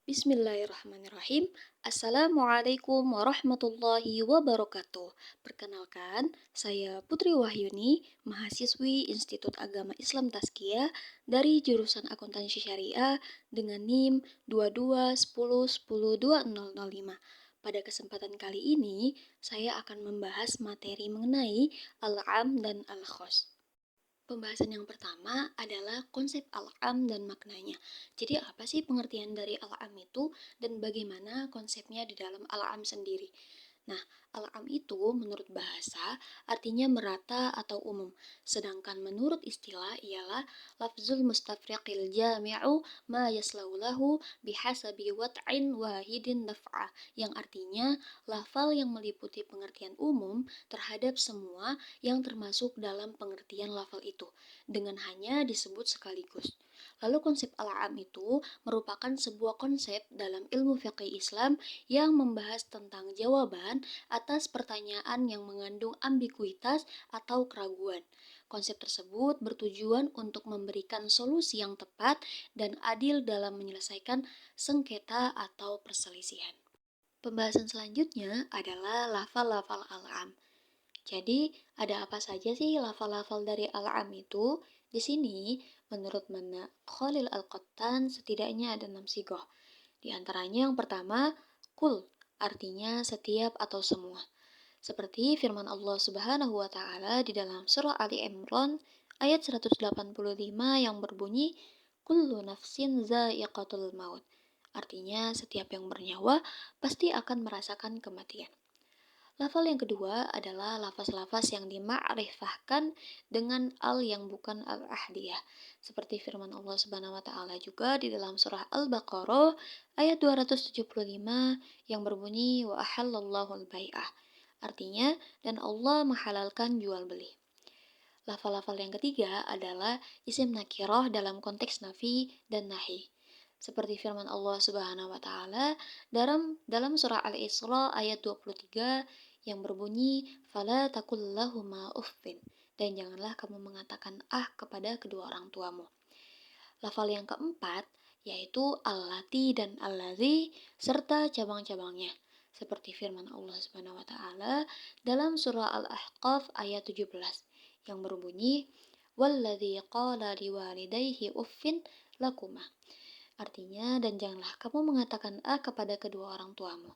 Bismillahirrahmanirrahim. Assalamualaikum warahmatullahi wabarakatuh. Perkenalkan, saya Putri Wahyuni, mahasiswi Institut Agama Islam Tazkiyah dari jurusan Akuntansi Syariah dengan NIM 2210102005. Pada kesempatan kali ini, saya akan membahas materi mengenai al-am dan al-khos. Pembahasan yang pertama adalah konsep al-am dan maknanya. Jadi apa sih pengertian dari al-am itu dan bagaimana konsepnya di dalam al-am sendiri? Nah, al-am itu menurut bahasa artinya merata atau umum, sedangkan menurut istilah ialah lafzul mustafriqil jami'u ma yaslaulahu bihasabi wat'in wahidin naf'a, yang artinya lafal yang meliputi pengertian umum terhadap semua yang termasuk dalam pengertian lafal itu, dengan hanya disebut sekaligus. Lalu konsep al-am itu merupakan sebuah konsep dalam ilmu fiqih Islam yang membahas tentang jawaban atas pertanyaan yang mengandung ambiguitas atau keraguan. Konsep tersebut bertujuan untuk memberikan solusi yang tepat dan adil dalam menyelesaikan sengketa atau perselisihan. Pembahasan selanjutnya adalah lafal-lafal al-am. Jadi, ada apa saja sih lafal-lafal dari al-am itu? Di sini, menurut Mana Khalil Al-Qattan, setidaknya ada 6 sigoh. Di antaranya yang pertama, kul, artinya setiap atau semua. Seperti firman Allah Subhanahu wa taala di dalam surah Ali Imran ayat 185 yang berbunyi kullu nafsin za'iqatul maut. Artinya setiap yang bernyawa pasti akan merasakan kematian. Lafal yang kedua adalah lafaz-lafaz yang dima'rifahkan dengan al yang bukan al-ahdiyah. Seperti firman Allah Subhanahu wa taala juga di dalam surah Al-Baqarah ayat 275 yang berbunyi wa ahallallahu al-bai'ah. Artinya dan Allah menghalalkan jual beli. Lafal-lafal yang ketiga adalah isim nakirah dalam konteks nafi dan nahi. Seperti firman Allah Subhanahu wa taala dalam surah Al-Isra ayat 23 yang berbunyi fala taqul lahuma uffin, dan janganlah kamu mengatakan kepada kedua orang tuamu. Lafal yang keempat yaitu allati dan allazi serta cabang-cabangnya. Seperti firman Allah Subhanahu wa taala dalam surah Al-Ahqaf ayat 17 yang berbunyi walladzi qala liwalidayhi uffin lakuma. Artinya, dan janganlah kamu mengatakan kepada kedua orang tuamu.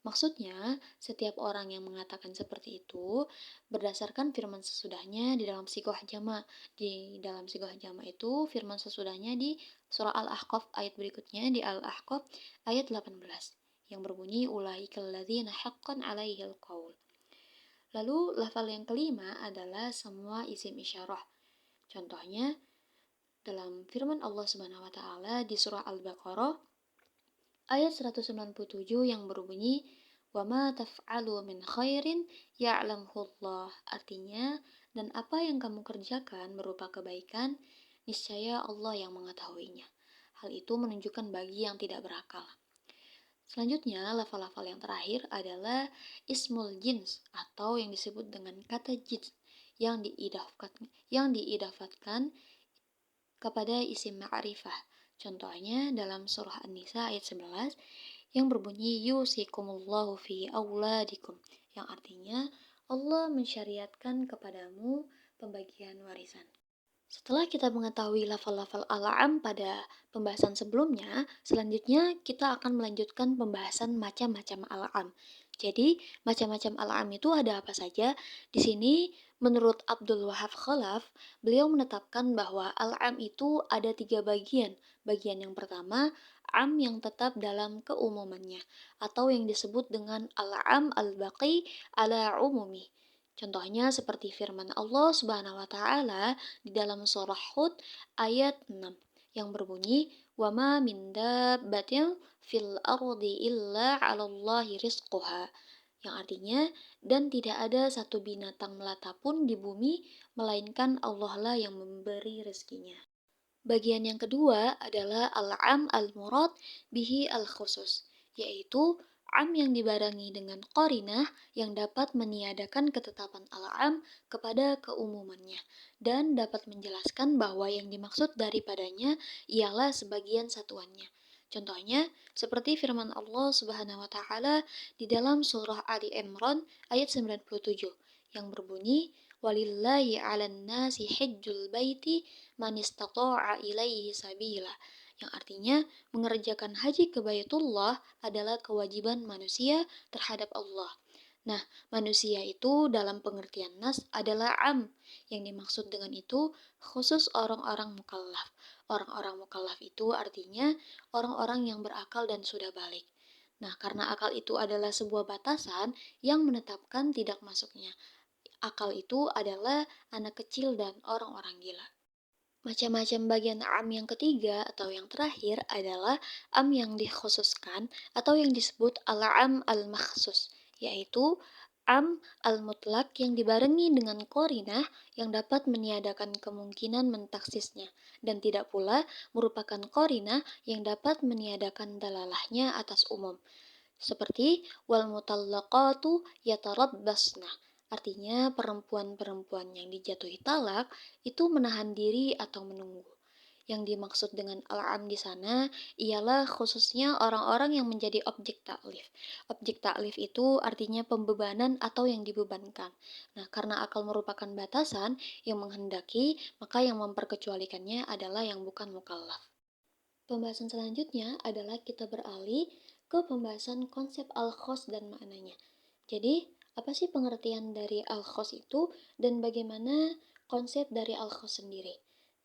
Maksudnya, setiap orang yang mengatakan seperti itu berdasarkan firman sesudahnya di dalam sigoh jama. Di dalam sigoh jama itu firman sesudahnya di surah Al-Ahqaf ayat berikutnya di Al-Ahqaf ayat 18 yang berbunyi ulaikal ladzina haqqan 'alaihil qaul. Lalu lafal yang kelima adalah semua isim isyarah. Contohnya dalam firman Allah Subhanahu wa taala di surah Al-Baqarah ayat 197 yang berbunyi wa ma taf'alu min khairin ya'lamhullah. Artinya, dan apa yang kamu kerjakan berupa kebaikan, niscaya Allah yang mengetahuinya. Hal itu menunjukkan bagi yang tidak berakal. Selanjutnya, lafal-lafal yang terakhir adalah ismul jins atau yang disebut dengan kata jins yang diidafatkan kepada isim ma'rifah. Contohnya dalam surah An-Nisa ayat 11 yang berbunyi yusikumullahu fi auladikum, yang artinya Allah mensyariatkan kepadamu pembagian warisan. Setelah kita mengetahui lafal-lafal al-am pada pembahasan sebelumnya, selanjutnya kita akan melanjutkan pembahasan macam-macam al-am. Jadi, macam-macam al-am itu ada apa saja? Di sini, menurut Abdul Wahab Khalaf, beliau menetapkan bahwa al-am itu ada 3 bagian. Bagian yang pertama, am yang tetap dalam keumumannya, atau yang disebut dengan al-am al-baqi ala umumi. Contohnya seperti firman Allah Subhanahu wa taala di dalam surah Hud ayat 6 yang berbunyi wa ma min dabbatin fil ardi illa 'alallahi rizquha, yang artinya dan tidak ada satu binatang melata pun di bumi melainkan Allah lah yang memberi rezekinya. Bagian yang kedua adalah al-am al-murad bihi al-khusus, yaitu am yang dibarengi dengan qarinah yang dapat meniadakan ketetapan al-am kepada keumumannya dan dapat menjelaskan bahwa yang dimaksud daripadanya ialah sebagian satuannya. Contohnya, seperti firman Allah Subhanahu wa taala di dalam surah Ali Imran ayat 97 yang berbunyi walillahi 'alan nasi hajjul baiti man istata'a ilaihi sabila, yang artinya mengerjakan haji ke Baitullah adalah kewajiban manusia terhadap Allah. Nah, manusia itu dalam pengertian nas adalah yang dimaksud dengan itu khusus orang-orang mukallaf. Orang-orang mukallaf itu artinya orang-orang yang berakal dan sudah balik. Nah, karena akal itu adalah sebuah batasan yang menetapkan tidak masuknya. Akal itu adalah anak kecil dan orang-orang gila. Macam-macam bagian yang ketiga atau yang terakhir adalah yang dikhususkan atau yang disebut al-am al-makhsus, yaitu al-mutlak yang dibarengi dengan qarinah yang dapat meniadakan kemungkinan mentaksisnya dan tidak pula merupakan qarinah yang dapat meniadakan dalalahnya atas umum. Seperti wal mutallaqatu yatarabbasna. Artinya perempuan-perempuan yang dijatuhi talak itu menahan diri atau menunggu. Yang dimaksud dengan al-am di sana ialah khususnya orang-orang yang menjadi objek taklif. Objek taklif itu artinya pembebanan atau yang dibebankan. Nah, karena akal merupakan batasan yang menghendaki, maka yang memperkecualikannya adalah yang bukan mukallaf. Pembahasan selanjutnya adalah kita beralih ke pembahasan konsep al-khos dan maknanya. Jadi, apa sih pengertian dari al-khos itu dan bagaimana konsep dari al-khos sendiri?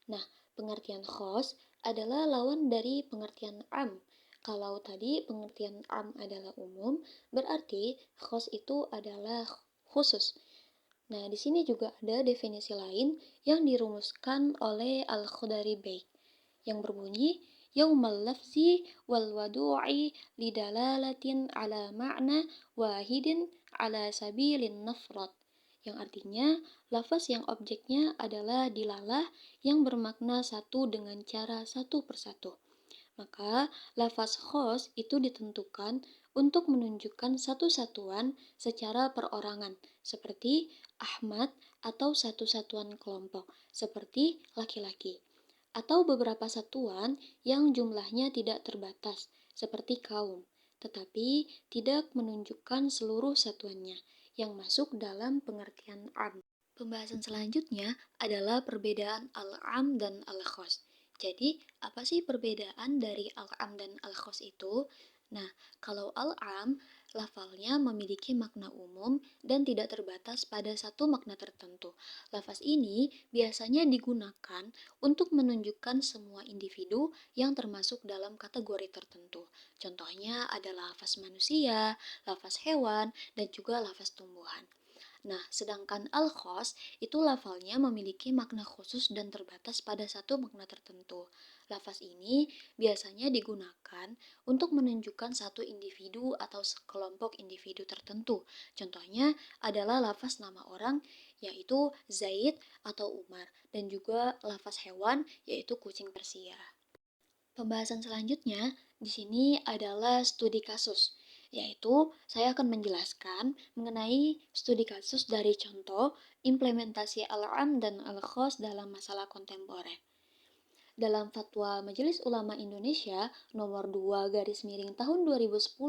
Nah, pengertian khos adalah lawan dari pengertian am. Kalau tadi pengertian am adalah umum, berarti khos itu adalah khusus. Nah, di sini juga ada definisi lain yang dirumuskan oleh Al-Khudari Bey yang berbunyi yaumal lafzi wal wadu'i lidalalatin ala ma'na wahidin ala sabilin nafrat, yang artinya lafaz yang objeknya adalah dilalah yang bermakna satu dengan cara satu persatu. Maka lafaz khos itu ditentukan untuk menunjukkan satu satuan secara perorangan seperti Ahmad atau satu satuan kelompok seperti laki-laki, atau beberapa satuan yang jumlahnya tidak terbatas seperti kaum, tetapi tidak menunjukkan seluruh satuannya yang masuk dalam pengertian am. Pembahasan selanjutnya adalah perbedaan al-am dan al-khos. Jadi, apa sih perbedaan dari al-am dan al-khos itu? Nah, kalau al-am, lafalnya memiliki makna umum dan tidak terbatas pada satu makna tertentu. Lafaz ini biasanya digunakan untuk menunjukkan semua individu yang termasuk dalam kategori tertentu. Contohnya adalah lafaz manusia, lafaz hewan, dan juga lafaz tumbuhan. Nah, sedangkan al-khos itu lafalnya memiliki makna khusus dan terbatas pada satu makna tertentu. Lafaz ini biasanya digunakan untuk menunjukkan satu individu atau sekelompok individu tertentu. Contohnya adalah lafaz nama orang yaitu Zaid atau Umar dan juga lafaz hewan yaitu kucing Persia. Pembahasan selanjutnya di sini adalah studi kasus, yaitu saya akan menjelaskan mengenai studi kasus dari contoh implementasi al-am dan al-khos dalam masalah kontemporer. Dalam Fatwa Majelis Ulama Indonesia nomor 2 garis miring tahun 2010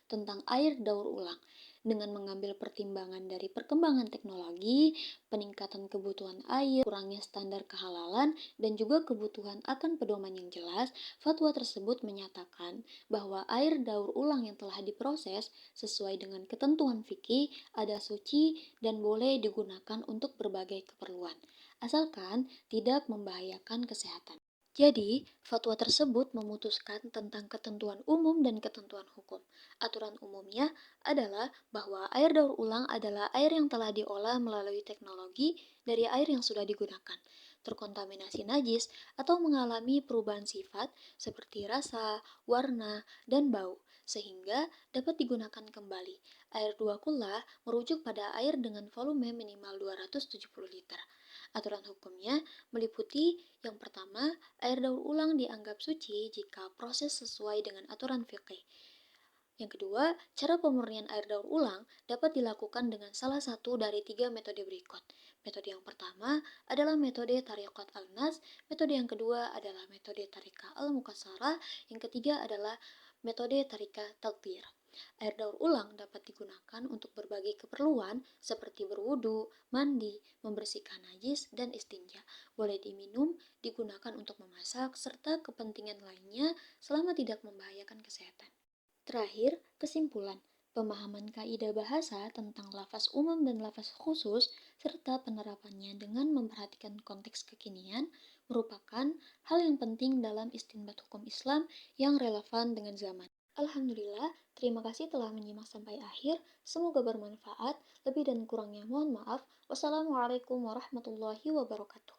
tentang air daur ulang, dengan mengambil pertimbangan dari perkembangan teknologi, peningkatan kebutuhan air, kurangnya standar kehalalan, dan juga kebutuhan akan pedoman yang jelas, fatwa tersebut menyatakan bahwa air daur ulang yang telah diproses sesuai dengan ketentuan fikih ada suci dan boleh digunakan untuk berbagai keperluan, asalkan tidak membahayakan kesehatan. Jadi, fatwa tersebut memutuskan tentang ketentuan umum dan ketentuan hukum. Aturan umumnya adalah bahwa air daur ulang adalah air yang telah diolah melalui teknologi dari air yang sudah digunakan, terkontaminasi najis, atau mengalami perubahan sifat seperti rasa, warna, dan bau, sehingga dapat digunakan kembali. Air dua kula merujuk pada air dengan volume minimal 270 liter. Aturan hukumnya meliputi yang pertama, air daur ulang dianggap suci jika proses sesuai dengan aturan fikih. Yang kedua, cara pemurnian air daur ulang dapat dilakukan dengan salah satu dari tiga metode berikut. Metode yang pertama adalah metode Tariqat al-Nas, metode yang kedua adalah metode Tariqah al-Mukassarah, yang ketiga adalah metode Tariqah Taqdir. Air daur ulang dapat digunakan untuk berbagai keperluan seperti berwudu, mandi, membersihkan najis, dan istinja. Boleh diminum, digunakan untuk memasak, serta kepentingan lainnya selama tidak membahayakan kesehatan. Terakhir, kesimpulan. Pemahaman kaidah bahasa tentang lafaz umum dan lafaz khusus serta penerapannya dengan memperhatikan konteks kekinian merupakan hal yang penting dalam istinbat hukum Islam yang relevan dengan zaman. Alhamdulillah, terima kasih telah menyimak sampai akhir. Semoga bermanfaat. Lebih dan kurangnya mohon maaf. Wassalamualaikum warahmatullahi wabarakatuh.